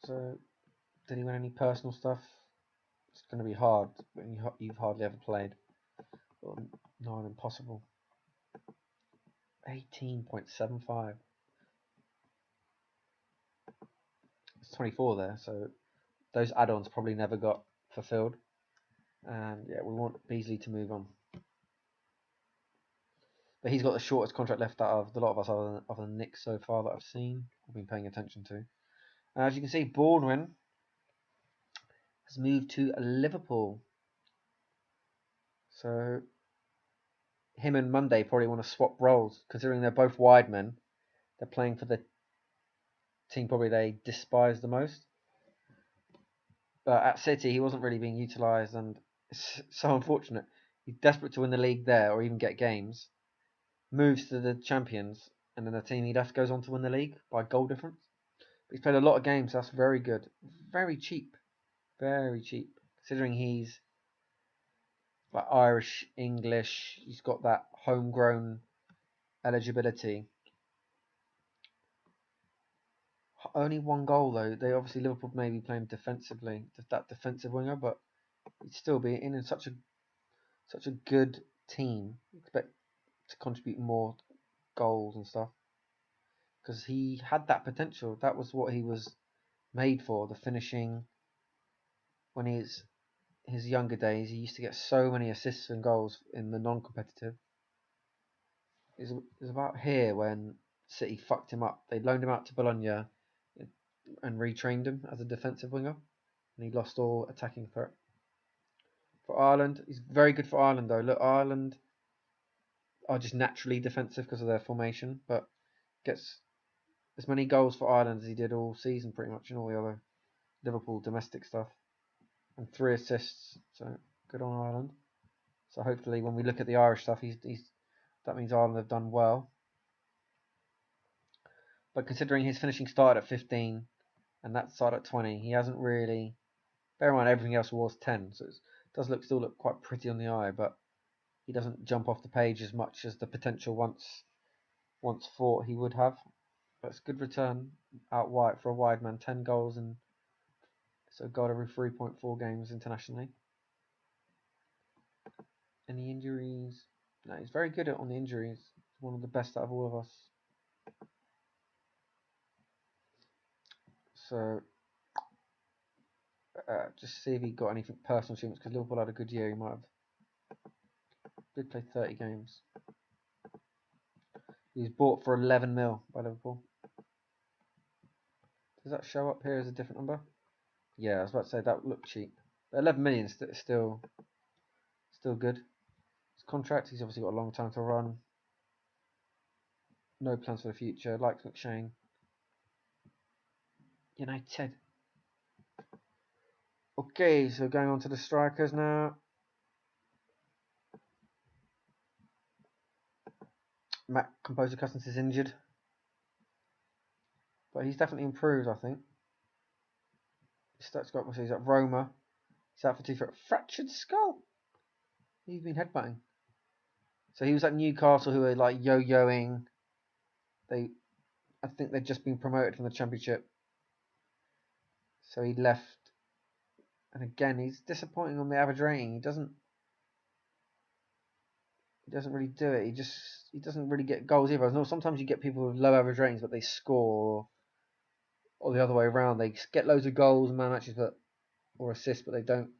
So, did he win any personal stuff? It's going to be hard when you've hardly ever played. Not impossible. 18.75. It's 24 there, so those add-ons probably never got fulfilled. And yeah, we want Beasley to move on. But he's got the shortest contract left out of a lot of us, other than Nick so far that I've seen, I've been paying attention to. And as you can see, Baldwin has moved to Liverpool. So him and Monday probably want to swap roles, considering they're both wide men. They're playing for the team probably they despise the most. But at City, he wasn't really being utilised, and it's so unfortunate. He's desperate to win the league there or even get games. Moves to the Champions, and then the team he left goes on to win the league by goal difference. But he's played a lot of games, so that's very good. Very cheap. Very cheap. Considering he's like Irish, English, he's got that homegrown eligibility. Only one goal though. They obviously Liverpool maybe playing defensively, that defensive winger, but he'd still be in such a good team. Expect to contribute more goals and stuff because he had that potential. That was what he was made for. The finishing. When his younger days, he used to get so many assists and goals in the non-competitive. It was about here when City fucked him up. They loaned him out to Bologna and retrained him as a defensive winger, and he lost all attacking threat. For Ireland, he's very good for Ireland though. Look, Ireland are just naturally defensive because of their formation, but gets as many goals for Ireland as he did all season pretty much in all the other Liverpool domestic stuff. And 3 assists, so good on Ireland. So hopefully when we look at the Irish stuff, that means Ireland have done well. But considering his finishing started at 15 and that started at 20, he hasn't really. Bear in mind everything else was 10, so it does still look quite pretty on the eye, but he doesn't jump off the page as much as the potential once thought he would have. But it's a good return out wide for a wide man. 10 goals and so a goal every 3.4 games internationally. Any injuries? No, he's very good on the injuries. He's one of the best out of all of us. So, just see if he got anything personal achievements, because Liverpool had a good year. He might have. Did play 30 games. He was bought for 11 mil by Liverpool. Does that show up here as a different number? Yeah, I was about to say that looked cheap. But 11 million is still good. His contract, he's obviously got a long time to run. No plans for the future. Likes McShane. United. Okay, so going on to the strikers now. Matt Composer Cousins is injured, but he's definitely improved, I think. His stats got he's at Roma. He's out for 2 for a fractured skull. He's been headbutting. So he was at Newcastle, who were like yo-yoing. I think they'd just been promoted from the Championship. So he left. And again, he's disappointing on the average rating. He doesn't really do it. He doesn't really get goals either. I know sometimes you get people with low average ratings, but they score, or the other way around. They get loads of goals and man matches, or assists, but they don't.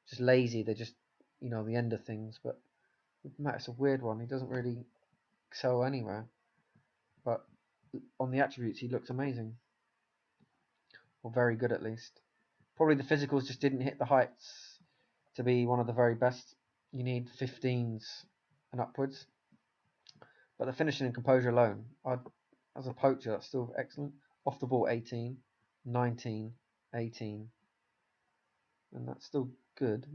Just lazy. They're just the end of things. But Matt, it's a weird one. He doesn't really excel anywhere. But on the attributes, he looks amazing, or very good at least. Probably the physicals just didn't hit the heights to be one of the very best. You need 15s and upwards. But the finishing and composure alone, as a poacher, that's still excellent. Off the ball, 18, 19, 18. And that's still good.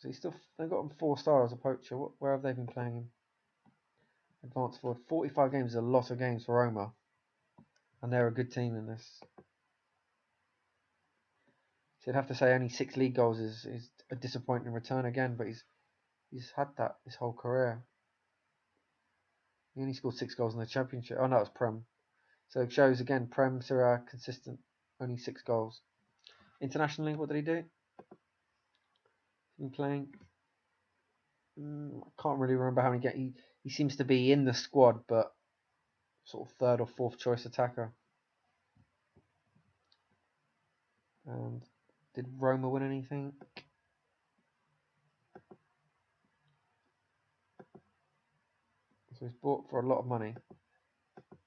So they've got him 4-star as a poacher. Where have they been playing him? Advanced forward. 45 games is a lot of games for Roma. And they're a good team in this. So you'd have to say only 6 league goals is a disappointing return again, but he's had that his whole career. He only scored 6 goals in the Championship. Oh no, it was Prem. So it shows again, Prem, Serie A, consistent. only 6 goals. Internationally, what did he do? Been playing. I can't really remember how many games. He seems to be in the squad, but sort of third or fourth choice attacker. And did Roma win anything? So he's bought for a lot of money.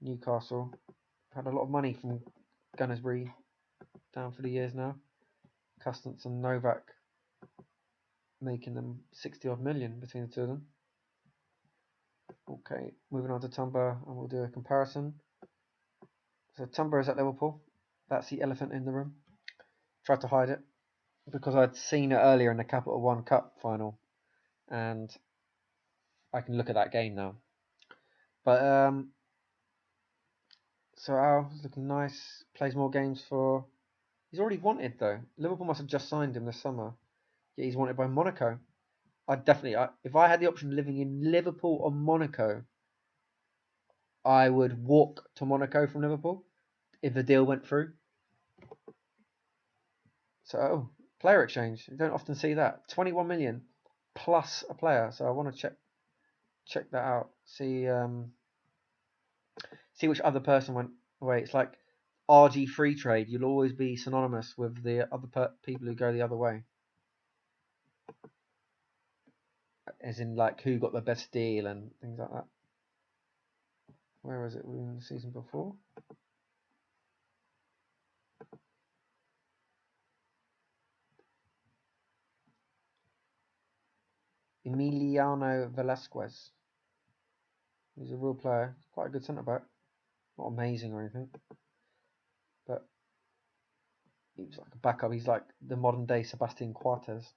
Newcastle had a lot of money from Gunnersbury down for the years now. Custance and Novak making them 60 odd million between the two of them. Okay, moving on to Tumba, and we'll do a comparison. So Tumba is at Liverpool. That's the elephant in the room. Tried to hide it because I'd seen it earlier in the Capital One Cup final, and I can look at that game now. But so Al's looking nice. Plays more games for. He's already wanted though. Liverpool must have just signed him this summer. Yet he's wanted by Monaco. I'd definitely, if I had the option of living in Liverpool or Monaco, I would walk to Monaco from Liverpool if the deal went through. So, player exchange. You don't often see that. 21 million plus a player. So I want to check that out. See which other person went away. It's like RG free trade. You'll always be synonymous with the other people who go the other way. As in, like, who got the best deal and things like that. Where was it? We were in the season before. Emiliano Velasquez. He's a real player. Quite a good centre back. Not amazing or anything, but he's like a backup. He's like the modern day Sebastian Coates.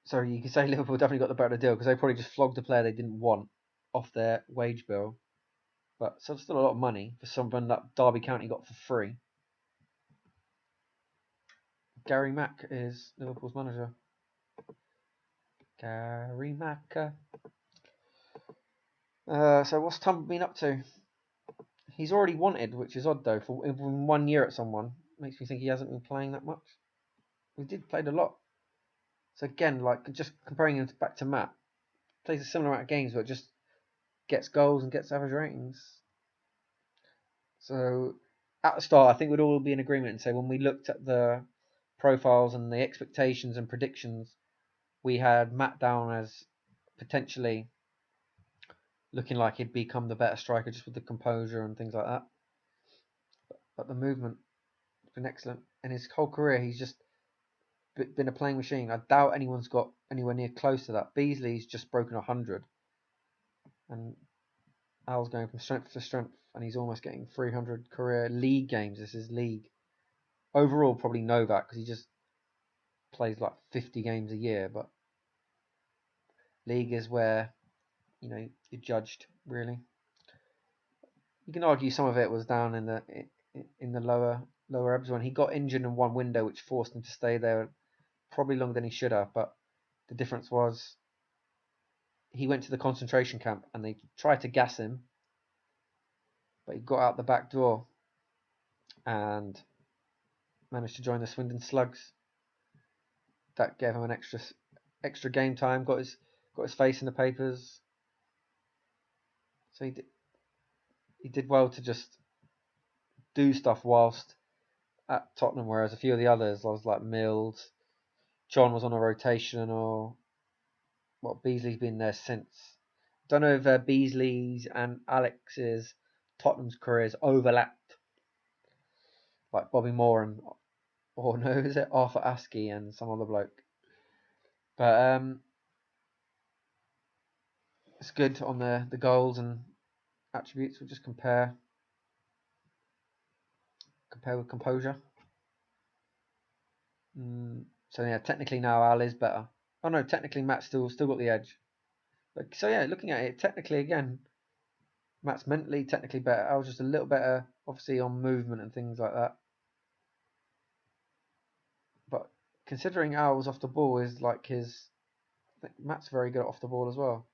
So you could say Liverpool definitely got the better deal because they probably just flogged a player they didn't want off their wage bill. But so still a lot of money for someone that Derby County got for free. Gary Mack is Liverpool's manager. Gary Mack. So what's Tom been up to? He's already wanted, which is odd though. For in 1 year at someone, makes me think he hasn't been playing that much. He did played a lot. So again, like just comparing him back to Matt, plays a similar amount of games, but just gets goals and gets average ratings. So at the start, I think we'd all be in agreement and say when we looked at the profiles and the expectations and predictions, we had Matt down as potentially looking like he'd become the better striker just with the composure and things like that. But the movement has been excellent. In his whole career, he's just been a playing machine. I doubt anyone's got anywhere near close to that. Beasley's just broken 100, and Al's going from strength to strength, and he's almost getting 300 career league games. This is league. Overall, probably Novak because he just plays like 50 games a year, but league is where you're judged really. You can argue some of it was down in the lower ebbs when he got injured in one window, which forced him to stay there probably longer than he should have. But the difference was he went to the concentration camp and they tried to gas him, but he got out the back door and managed to join the Swindon Slugs. That gave him an extra game time. Got his face in the papers. So he did well to just do stuff whilst at Tottenham, whereas a few of the others, I was like Mills, John was on a rotation, or Beasley's been there since. Don't know if Beasley's and Alex's Tottenham's careers overlapped, like Bobby Moore or no, is it Arthur Askey and some other bloke? But it's good on the goals and attributes. We'll just compare with composure. So yeah, technically now Al is better. Oh no, technically Matt's still got the edge. But so yeah, looking at it, technically again, Matt's mentally technically better. Al's just a little better, obviously on movement and things like that. But considering Al's off the ball is like his, I think Matt's very good off the ball as well.